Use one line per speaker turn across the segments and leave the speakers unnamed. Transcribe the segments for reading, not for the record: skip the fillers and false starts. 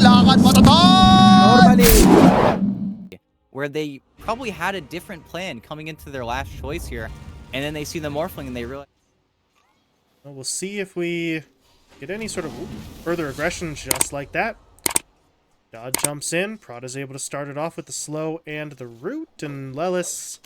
lakad matatag!
Normally. Where they probably had a different plan coming into their last choice here, and then they see the Morphling and they realize...
Well, we'll see if we get any sort of further aggression just like that. Dodd jumps in. Prada's able to start it off with the slow and the root, and Lelis,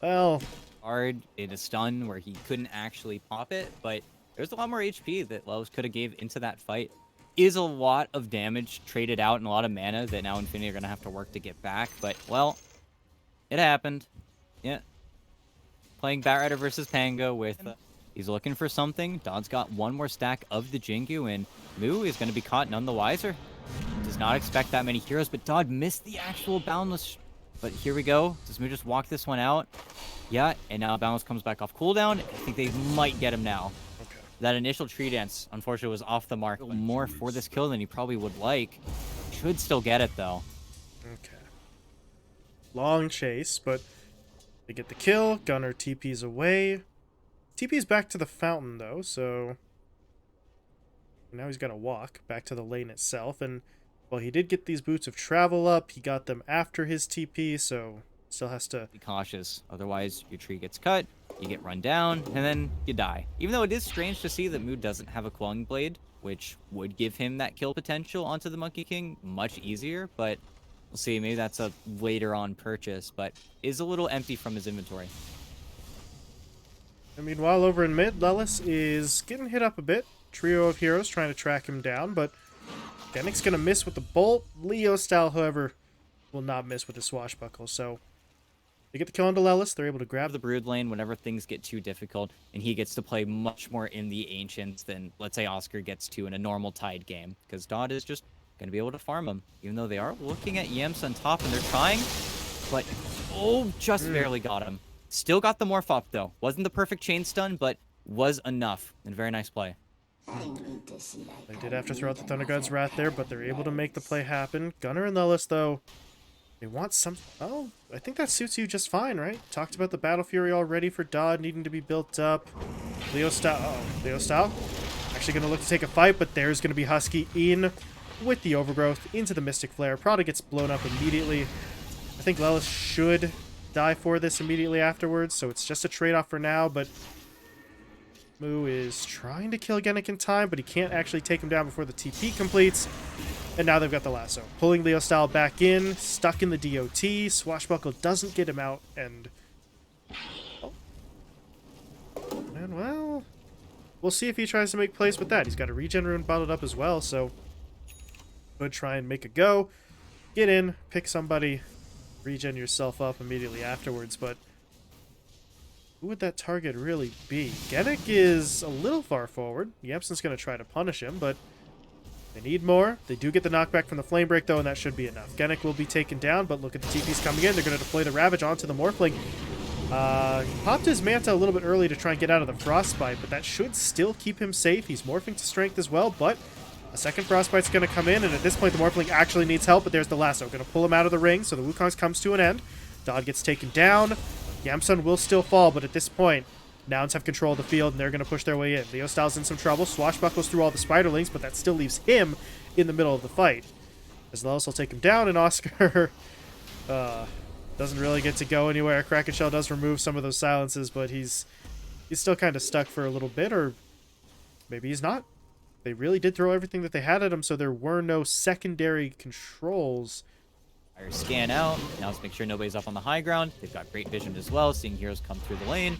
well...
hard in a stun where he couldn't actually pop it, but there's a lot more HP that Lelis could have gave into that fight. Is a lot of damage traded out and a lot of mana that now Infinity are going to have to work to get back, but, well, it happened. Yeah. Playing Batrider versus Pango with... he's looking for something. Dodd's got one more stack of the Jingu, and Moo is going to be caught none the wiser. Does not expect that many heroes, but Dodd missed the actual Boundless. But here we go. Does Moo just walk this one out? Yeah, and now Boundless comes back off cooldown. I think they might get him now. Okay. That initial tree dance, unfortunately, was off the mark. More for this kill than he probably would like. Should still get it, though.
Okay. Long chase, but they get the kill. Gunner TP's away. TP's back to the fountain, though, so... now he's got to walk back to the lane itself, and... well, he did get these boots of travel up. He got them after his TP, so still has to...
be cautious. Otherwise, your tree gets cut, you get run down, and then you die. Even though it is strange to see that Mood doesn't have a Quelling Blade, which would give him that kill potential onto the Monkey King much easier, but we'll see. Maybe that's a later on purchase, but is a little empty from his inventory.
I mean, while over in mid, Lelis is getting hit up a bit. Trio of heroes trying to track him down, but Gennic's going to miss with the bolt. Leo style, however, will not miss with the swashbuckle. So they get the kill onto Lelis. They're able to grab
the Brood lane whenever things get too difficult, and he gets to play much more in the Ancients than, let's say, Oscar gets to in a normal Tide game, because Dodd is just going to be able to farm him, even though they are looking at Yams on top, and they're trying, but, oh, just barely got him. Still got the Morph up, though. Wasn't the perfect chain stun, but was enough, and very nice play.
They did have to throw out the Thunder God's Wrath there, but they're able to make the play happen. Gunner and Lelis, though, they want some... oh, I think that suits you just fine, right? Talked about the Battle Fury already for Dodd needing to be built up. Leo style... uh-oh. Leo style? Actually going to look to take a fight, but there's going to be Husky in with the Overgrowth into the Mystic Flare. Prada gets blown up immediately. I think Lelis should die for this immediately afterwards, so it's just a trade-off for now, but... Moo is trying to kill Gennic in time, but he can't actually take him down before the TP completes. And now they've got the lasso. Pulling Leo style back in, stuck in the DOT. Swashbuckle doesn't get him out, and... oh. And well... we'll see if he tries to make plays with that. He's got a regen rune bottled up as well, so... could try and make a go. Get in, pick somebody, regen yourself up immediately afterwards, but... who would that target really be? Gennic is a little far forward. Yamson's going to try to punish him, but they need more. They do get the knockback from the Flame Break, though, and that should be enough. Gennic will be taken down, but look at the TPs coming in. They're going to deploy the Ravage onto the Morphling. He popped his Manta a little bit early to try and get out of the Frostbite, but that should still keep him safe. He's morphing to Strength as well, but a second Frostbite's going to come in, and at this point the Morphling actually needs help, but there's the lasso. Going to pull him out of the ring, so the Wukong's comes to an end. Dodd gets taken down. Yamsun will still fall, but at this point, Nouns have control of the field, and they're going to push their way in. Leo Style's in some trouble. Swashbuckles through all the Spiderlings, but that still leaves him in the middle of the fight. As Lelis will take him down, and Oscar doesn't really get to go anywhere. Kraken Shell does remove some of those silences, but he's still kind of stuck for a little bit, or maybe he's not. They really did throw everything that they had at him, so there were no secondary controls.
Scan out. Now let's make sure nobody's up on the high ground. They've got great vision as well, seeing heroes come through the lane.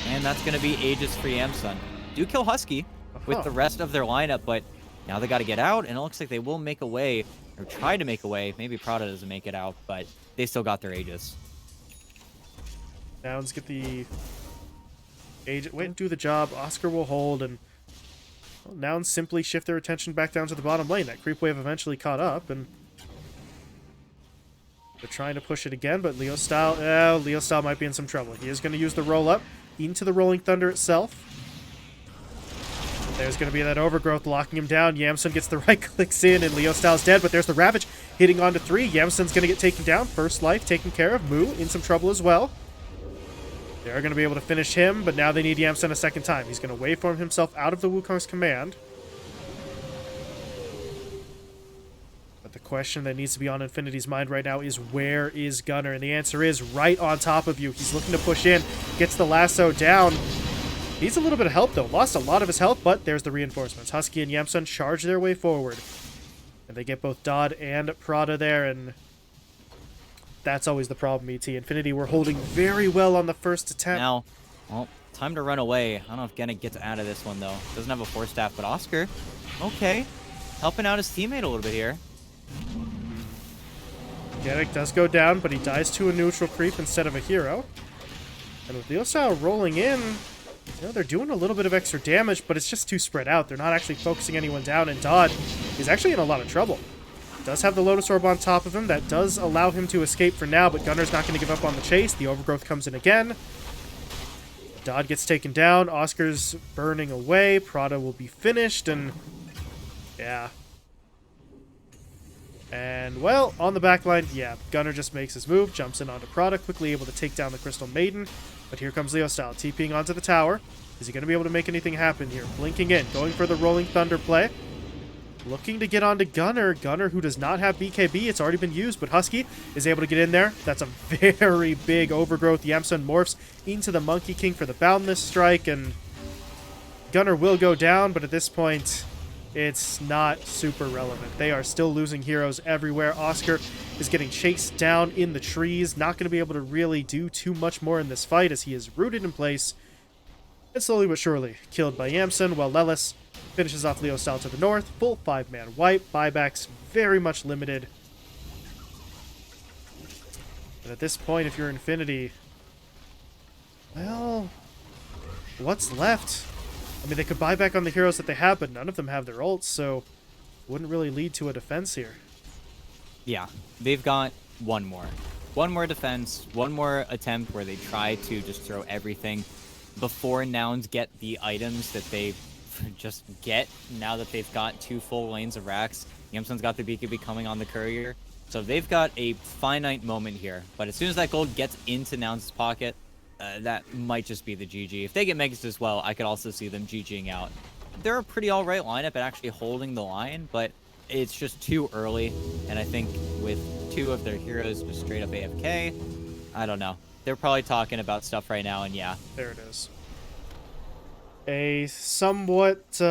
And that's going to be Aegis for Yamsun. Do kill Husky with the rest of their lineup, but now they got to get out, and it looks like they will make a way, or try to make a way. Maybe Prada doesn't make it out, but they still got their Aegis.
Nouns get the Aegis. Wait and do the job. Oscar will hold, and well, Nouns simply shift their attention back down to the bottom lane. That creep wave eventually caught up, and they're trying to push it again, but Leo Style might be in some trouble. He is going to use the roll-up into the Rolling Thunder itself. There's going to be that Overgrowth locking him down. Yamsun gets the right clicks in, and Leo Style's dead, but there's the Ravage hitting onto 3. Yamsun's going to get taken down. First life taken care of. Moo in some trouble as well. They are going to be able to finish him, but now they need Yamsun a second time. He's going to waveform himself out of the Wukong's command. question that needs to be on Infinity's mind right now is, where is Gunnar? And the answer is right on top of you. He's looking to push in, gets the lasso down. Needs a little bit of help, though. Lost a lot of his health, but there's the reinforcements. Husky and Yamsun charge their way forward. And they get both Dodd and Prada there, and that's always the problem, ET. Infinity were holding very well on the first attempt.
Now, well, time to run away. I don't know if Gennett gets out of this one, though. Doesn't have a force staff, but Oscar, okay. Helping out his teammate a little bit here.
Gennett does go down, but he dies to a neutral creep instead of a hero. And with Leostyle rolling in, you know, they're doing a little bit of extra damage, but it's just too spread out. They're not actually focusing anyone down, and Dodd is actually in a lot of trouble. Does have the Lotus Orb on top of him. That does allow him to escape for now, but Gunnar's not going to give up on the chase. The Overgrowth comes in again. Dodd gets taken down. Oscar's burning away. Prada will be finished, and yeah. And, well, on the back line, yeah, Gunnar just makes his move, jumps in onto Prada, quickly able to take down the Crystal Maiden. But here comes Leostyle, TPing onto the tower. Is he going to be able to make anything happen here? Blinking in, going for the Rolling Thunder play. Looking to get onto Gunnar. Gunnar, who does not have BKB, it's already been used, but Husky is able to get in there. That's a very big Overgrowth. Yamsun morphs into the Monkey King for the Boundless Strike, and Gunnar will go down, but at this point, it's not super relevant. They are still losing heroes everywhere. Oscar is getting chased down in the trees. Not going to be able to really do too much more in this fight as he is rooted in place. And slowly but surely killed by Yamsun, while Lelis finishes off Leostyle to the north. Full 5-man wipe. Buybacks very much limited. But at this point, if you're Infinity, well, what's left? I mean, they could buy back on the heroes that they have, but none of them have their ults, so wouldn't really lead to a defense here.
Yeah, they've got one more. One more defense, one more attempt where they try to just throw everything before nouns get the items that they just get now that they've got 2 full lanes of racks. Yamsun's got the BKB coming on the courier. So they've got a finite moment here. But as soon as that gold gets into nouns' pocket, that might just be the GG. If they get Megas as well, I could also see them GGing out. They're a pretty alright lineup at actually holding the line, but it's just too early. And I think with 2 of their heroes just straight up AFK, I don't know. They're probably talking about stuff right now, and yeah.
There it is. A somewhat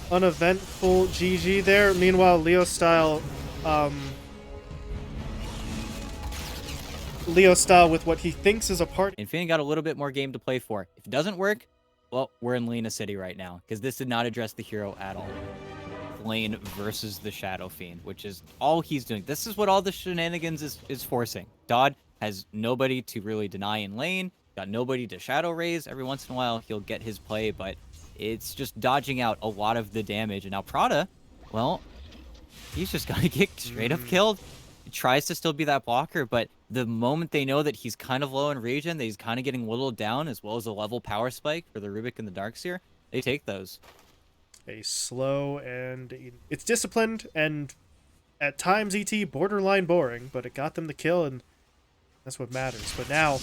uneventful GG there. Meanwhile, Leostyle with what he thinks is a part.
Infinity got a little bit more game to play for. If it doesn't work, well, we're in Lena City right now, because this did not address the hero at all. Lane versus the Shadow Fiend, which is all he's doing. This is what all the shenanigans is forcing. Dodd has nobody to really deny in lane, got nobody to shadow raise. Every once in a while, he'll get his play, but it's just dodging out a lot of the damage. And now Prada, well, he's just gonna get straight up killed. He tries to still be that blocker, but the moment they know that he's kind of low in regen, that he's kind of getting whittled down, as well as a level power spike for the Rubik and the Darkseer, they take those.
A slow and it's disciplined and at times ET borderline boring, but it got them the kill, and that's what matters. But now,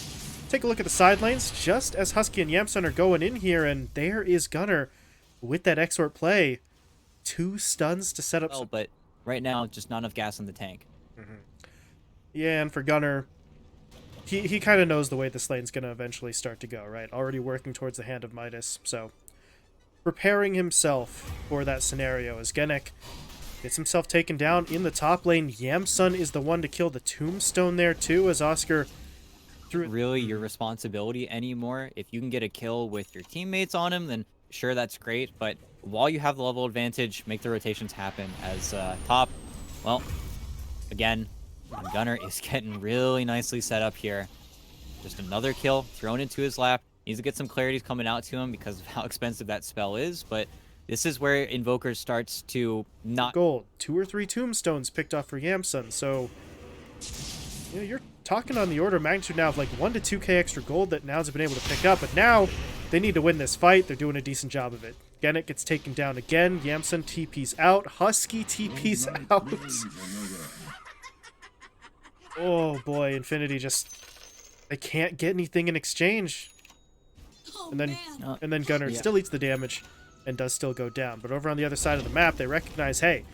take a look at the side lanes, just as Husky and Yamsun are going in here, and there is Gunnar with that Exort play. 2 stuns to set up.
Oh, but right now, just not enough gas in the tank.
Yeah, and for Gunnar, he kind of knows the way this lane's going to eventually start to go, right? Already working towards the Hand of Midas, so preparing himself for that scenario as Gennett gets himself taken down in the top lane. Yamsun is the one to kill the tombstone there too, as Oscar threw it.
Really your responsibility anymore. If you can get a kill with your teammates on him, then sure, that's great, but while you have the level advantage, make the rotations happen. As top, well, again, Gunnar is getting really nicely set up here. Just another kill thrown into his lap. Needs to get some clarity coming out to him because of how expensive that spell is, but this is where Invoker starts to not...
Gold. 2 or 3 tombstones picked off for Yamsun, so you know, you're talking on the order of magnitude now of like 1 to 2k extra gold that Nouns have been able to pick up, but now they need to win this fight. They're doing a decent job of it. Gennett gets taken down again. Yamsun TP's out. Husky TP's out. Oh boy, Infinity just... they can't get anything in exchange. And then Gunnar still eats the damage and does still go down. But over on the other side of the map, they recognize, hey,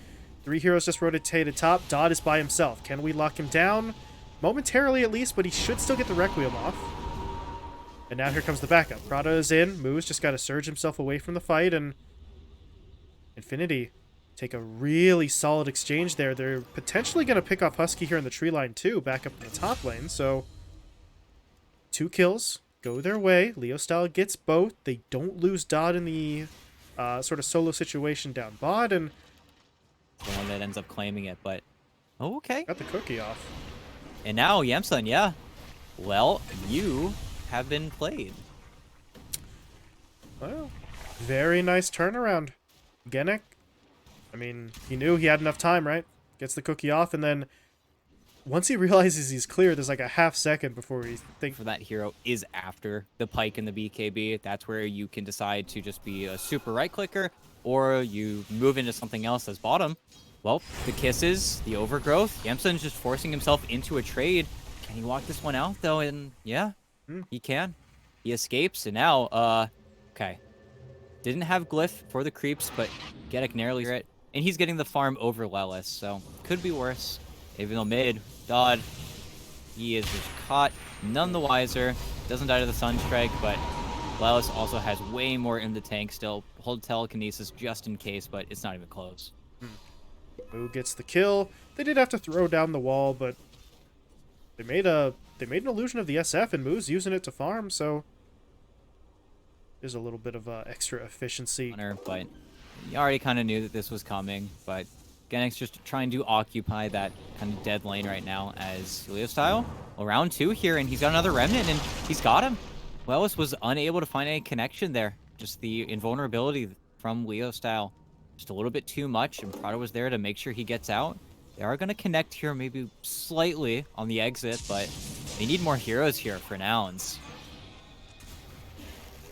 3 heroes just rotated top. Dot is by himself. Can we lock him down? Momentarily at least, but he should still get the Requiem off. And now here comes the backup. Prada is in. Moo's just got to surge himself away from the fight, and Infinity take a really solid exchange there. They're potentially going to pick off Husky here in the tree line too, back up in the top lane. So 2 kills go their way. Leo Style gets both. They don't lose Dot in the sort of solo situation down bot, and
The one that ends up claiming it, but oh, okay.
got the cookie off.
And now Yamsun, yeah. Well, you have been played.
Well, very nice turnaround. Genic, I mean, he knew he had enough time, right? Gets the cookie off, and then once he realizes he's clear, there's like a half second before he thinks.
For that hero is after the Pike and the BKB. That's where you can decide to just be a super right clicker, or you move into something else as bottom. Well, the kisses, the overgrowth. Yamsun's just forcing himself into a trade. Can he walk this one out though? And yeah, he can. He escapes, and now, okay. Didn't have glyph for the creeps, but Getic narrowly it. And he's getting the farm over Lelis, so could be worse. Even though mid, Dodd, he is just caught, none the wiser. Doesn't die to the Sunstrike, but Lelis also has way more in the tank still. Hold telekinesis just in case, but it's not even close.
Moo gets the kill. They did have to throw down the wall, but they made an illusion of the SF, and Moo's using it to farm, so there's a little bit of extra efficiency.
But you already kind of knew that this was coming, but Genic's just trying to occupy that kind of dead lane right now as Leo Style. Well, round 2 here, and he's got another Remnant, and he's got him. Wellis was unable to find any connection there. Just the invulnerability from Leo Style. Just a little bit too much, and Prada was there to make sure he gets out. They are going to connect here maybe slightly on the exit, but they need more heroes here for nouns.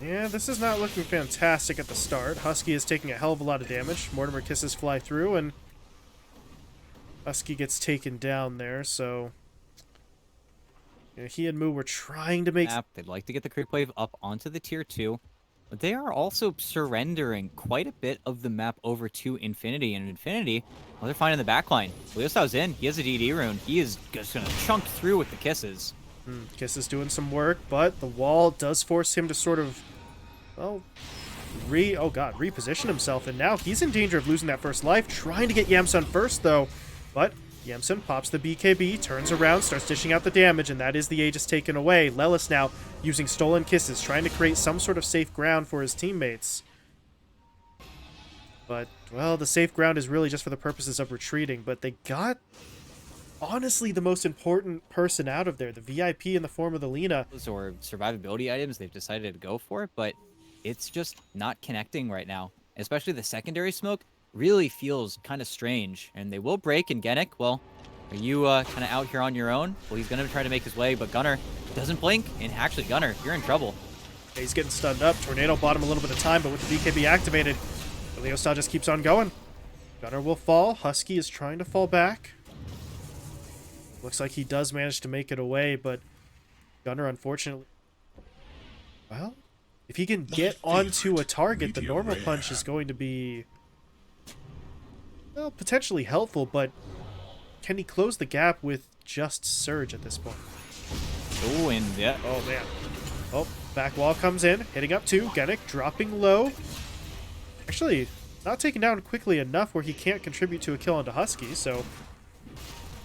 Yeah, this is not looking fantastic at the start. Husky is taking a hell of a lot of damage. Mortimer kisses fly through, and Husky gets taken down there, so yeah, he and Moo were trying to make...
They'd like to get the creep wave up onto the tier 2, but they are also surrendering quite a bit of the map over to Infinity, and Infinity, well, they're finding the backline. Leosto's in. He has a DD rune. He is just going to chunk through with the kisses.
Kiss is doing some work, but the wall does force him to sort of, well, reposition himself, and now he's in danger of losing that first life. Trying to get Yamsun first, though, but Yamsun pops the BKB, turns around, starts dishing out the damage, and that is the Aegis taken away. Lelis now using stolen kisses, trying to create some sort of safe ground for his teammates. But, well, the safe ground is really just for the purposes of retreating, but they got, honestly, the most important person out of there, the VIP in the form of the Lina.
Or survivability items they've decided to go for, but it's just not connecting right now. Especially the secondary smoke really feels kind of strange, and they will break. And Genic, well, are you kind of out here on your own? Well, he's going to try to make his way, but Gunnar doesn't blink, and actually, Gunnar, you're in trouble.
He's getting stunned up. Tornado bought him a little bit of time, but with the BKB activated, the Leo Style just keeps on going. Gunnar will fall. Husky is trying to fall back. Looks like he does manage to make it away, but Gunnar, unfortunately... Well, if he can get onto a target, the normal punch is going to be... well, potentially helpful, but can he close the gap with just Surge at this point?
Oh, and yeah.
Oh, man. Oh, back wall comes in, hitting up too. Genic dropping low. Actually, not taken down quickly enough where he can't contribute to a kill onto Husky, so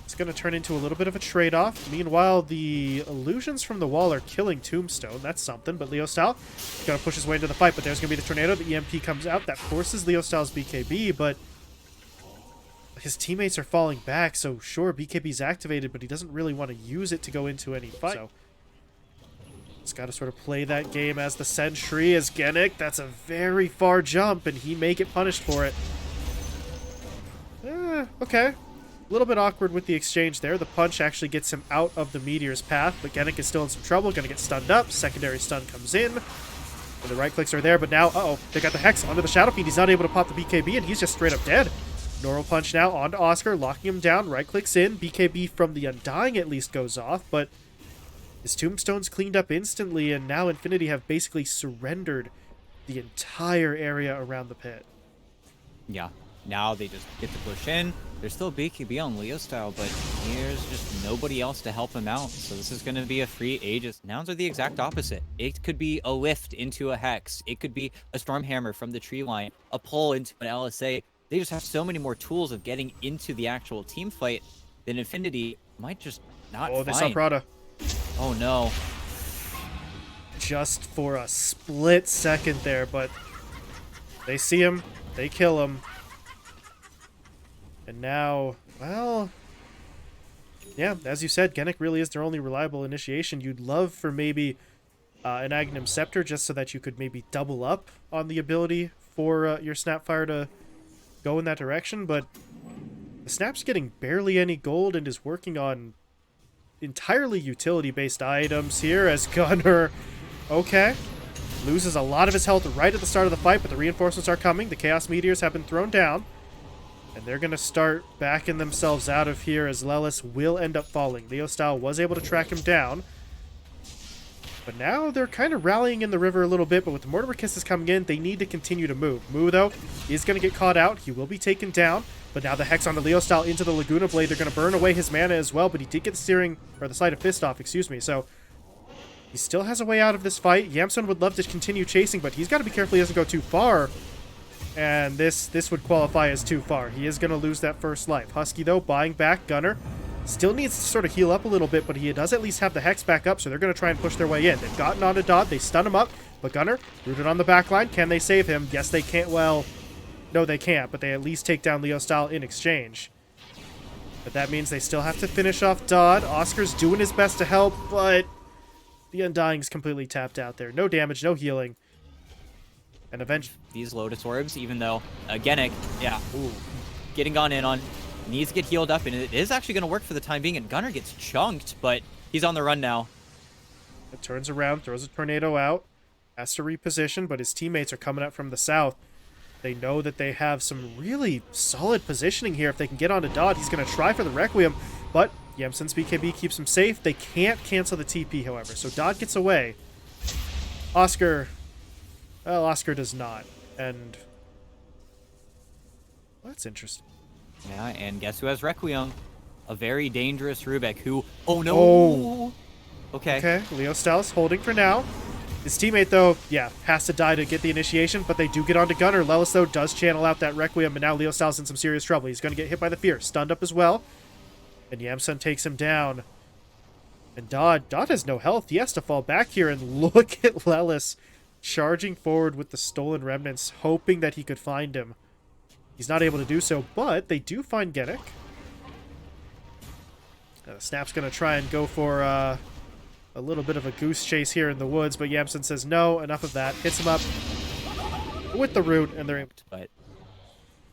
it's going to turn into a little bit of a trade-off. Meanwhile, the illusions from the wall are killing Tombstone. That's something, but Leo Style going to push his way into the fight, but there's going to be the Tornado. The EMP comes out. That forces Leo Style's BKB, but his teammates are falling back, so sure, BKB's activated, but he doesn't really want to use it to go into any fight. So he's got to sort of play that game as the Sentry, as Genic. That's a very far jump, and he may get punished for it. Okay. A little bit awkward with the exchange there. The punch actually gets him out of the Meteor's path, but Genic is still in some trouble. Gonna get stunned up. Secondary stun comes in. And the right clicks are there, but now, they got the Hex onto the Shadow Fiend. He's not able to pop the BKB, and he's just straight up dead. Normal punch now onto Oscar, locking him down. Right clicks in. BKB from the Undying at least goes off, but his Tombstone's cleaned up instantly, and now Infinity have basically surrendered the entire area around the pit.
Yeah. Now they just get to push in. There's still BKB on Leo style, but there's just nobody else to help him out. So this is going to be a free Aegis. Nouns are the exact opposite. It could be a lift into a Hex. It could be a Stormhammer from the tree line, a pull into an LSA. They just have so many more tools of getting into the actual team fight that Infinity might just not
Oh, they saw
find.
Prada.
Oh, no.
Just for a split second there, but they see him. They kill him. And now, well, yeah, as you said, Genic really is their only reliable initiation. You'd love for maybe an Aghanim Scepter just so that you could maybe double up on the ability for your Snapfire to go in that direction, but the Snap's getting barely any gold and is working on entirely utility-based items here as Gunner, okay, loses a lot of his health right at the start of the fight, but the reinforcements are coming. The Chaos Meteors have been thrown down. And they're going to start backing themselves out of here as Lelis will end up falling. Leo Style was able to track him down. But now they're kind of rallying in the river a little bit, but with the Mortimer Kisses coming in, they need to continue to move. Mu, though, is going to get caught out. He will be taken down. But now the Hex on the Leo Style into the Laguna Blade. They're going to burn away his mana as well, but he did get the steering, or the Sleight of Fist off, excuse me. So he still has a way out of this fight. Yamsun would love to continue chasing, but he's got to be careful he doesn't go too far. And this would qualify as too far. He is going to lose that first life. Husky, though, buying back. Gunner still needs to sort of heal up a little bit, but he does at least have the Hex back up, so they're going to try and push their way in. They've gotten onto Dodd. They stun him up, but Gunner rooted on the back line. Can they save him? Yes, they can't. Well, no, they can't, but they at least take down Leo Style in exchange. But that means they still have to finish off Dodd. Oscar's doing his best to help, but the Undying's completely tapped out there. No damage, no healing. And eventually,
these Lotus Orbs, even though Genic, yeah, getting gone in on, needs to get healed up, and it is actually going to work for the time being, and Gunner gets chunked, but he's on the run now.
It turns around, throws a tornado out, has to reposition, but his teammates are coming up from the south. They know that they have some really solid positioning here. If they can get onto Dodd, he's going to try for the Requiem, but Yamsun's BKB keeps him safe. They can't cancel the TP, however, so Dodd gets away. Oscar... Well, Oscar does not, and well, that's interesting.
Yeah, and guess who has Requiem? A very dangerous Rubik who... Oh, no!
Oh.
Okay.
Okay, Leo Styles holding for now. His teammate, though, yeah, has to die to get the initiation, but they do get onto Gunner. Lelis, though, does channel out that Requiem, and now Leo Styles in some serious trouble. He's going to get hit by the Fear. Stunned up as well, and Yamsun takes him down. And Dodd has no health. He has to fall back here, and look at Lelis charging forward with the stolen remnants, hoping that he could find him. He's not able to do so, but they do find Genic. Snap's going to try and go for a little bit of a goose chase here in the woods, but Yamsun says no, enough of that. Hits him up with the root, and they're able to...
But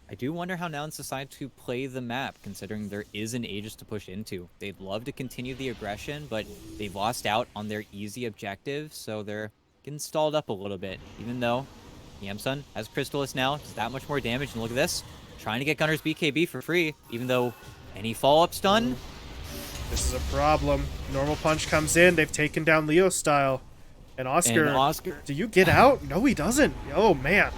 I do wonder how Nouns decide to play the map, considering there is an Aegis to push into. They'd love to continue the aggression, but they've lost out on their easy objective, so they're getting stalled up a little bit, even though Yamsun has Crystallis now, does that much more damage, and look at this, trying to get Gunner's BKB for free, even though any follow-up stun?
This is a problem. Normal Punch comes in, they've taken down Leo Style, and Oscar, do you get out? No, he doesn't. Oh, man.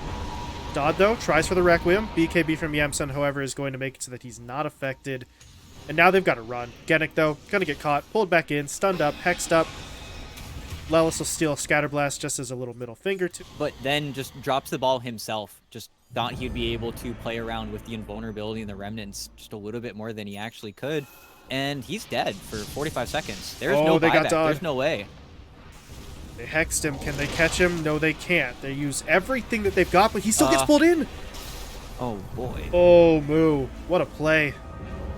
Dodd, though, tries for the Requiem. BKB from Yamsun, however, is going to make it so that he's not affected, and now they've got to run. Genic, though, gonna get caught, pulled back in, stunned up, hexed up. Lelis will steal Scatterblast just as a little middle finger to...
But then just drops the ball himself. Just thought he'd be able to play around with the invulnerability and the remnants just a little bit more than he actually could. And he's dead for 45 seconds. There's no buyback. There's no way.
They hexed him. Can they catch him? No, they can't. They use everything that they've got, but he still gets pulled in.
Oh, boy.
Oh, Moo. What a play.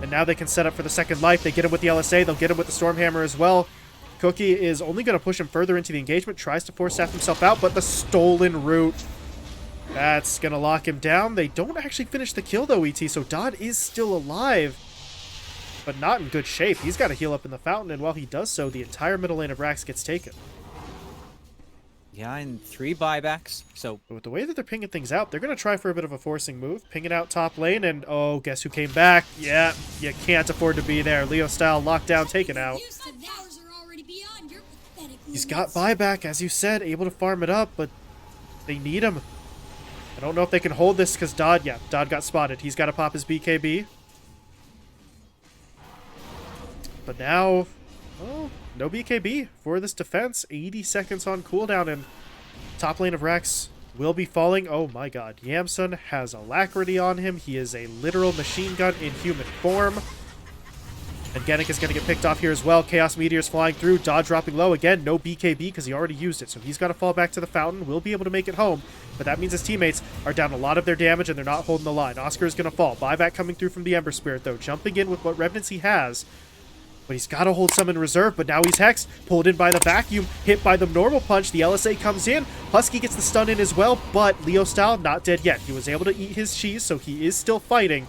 And now they can set up for the second life. They get him with the LSA. They'll get him with the Stormhammer as well. Cookie is only going to push him further into the engagement, tries to force staff himself out, but the stolen root, that's going to lock him down. They don't actually finish the kill, though, ET, so Dodd is still alive, but not in good shape. He's got to heal up in the fountain, and while he does so, the entire middle lane of Rax gets taken.
Yeah, and 3 buybacks, so...
But with the way that they're pinging things out, they're going to try for a bit of a forcing move, ping it out top lane, and oh, guess who came back? Yeah, you can't afford to be there. Leo Style locked down, taken out. He's got buyback, as you said, able to farm it up, but they need him. I don't know if they can hold this because Dodd got spotted. He's got to pop his BKB. But now, oh, no BKB for this defense. 80 seconds on cooldown, and top lane of Rex will be falling. Oh my god. Yamsun has Alacrity on him. He is a literal machine gun in human form. And Genic is going to get picked off here as well. Chaos Meteor's flying through. Dodd dropping low. Again, no BKB because he already used it. So he's got to fall back to the fountain. Will be able to make it home. But that means his teammates are down a lot of their damage and they're not holding the line. Oscar is going to fall. Buyback coming through from the Ember Spirit, though. Jumping in with what Revenants he has. But he's got to hold some in reserve. But now he's hexed. Pulled in by the vacuum. Hit by the normal punch. The LSA comes in. Husky gets the stun in as well. But Leo Style not dead yet. He was able to eat his cheese, so he is still fighting.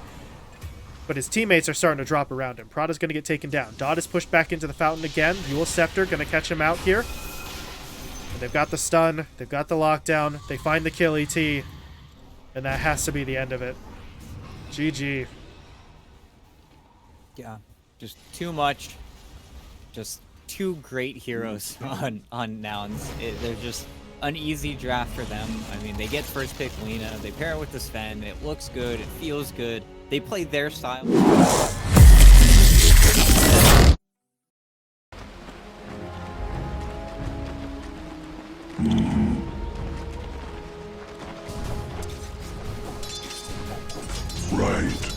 But his teammates are starting to drop around him. Prada's going to get taken down. Dodd is pushed back into the fountain again. Yule Scepter going to catch him out here. And they've got the stun. They've got the lockdown. They find the kill ET. And that has to be the end of it. GG.
Yeah, just too much. Just two great heroes on nouns. They're just an easy draft for them. I mean, they get first pick Lena. They pair it with the Sven. It looks good. It feels good. They play their style.
Right.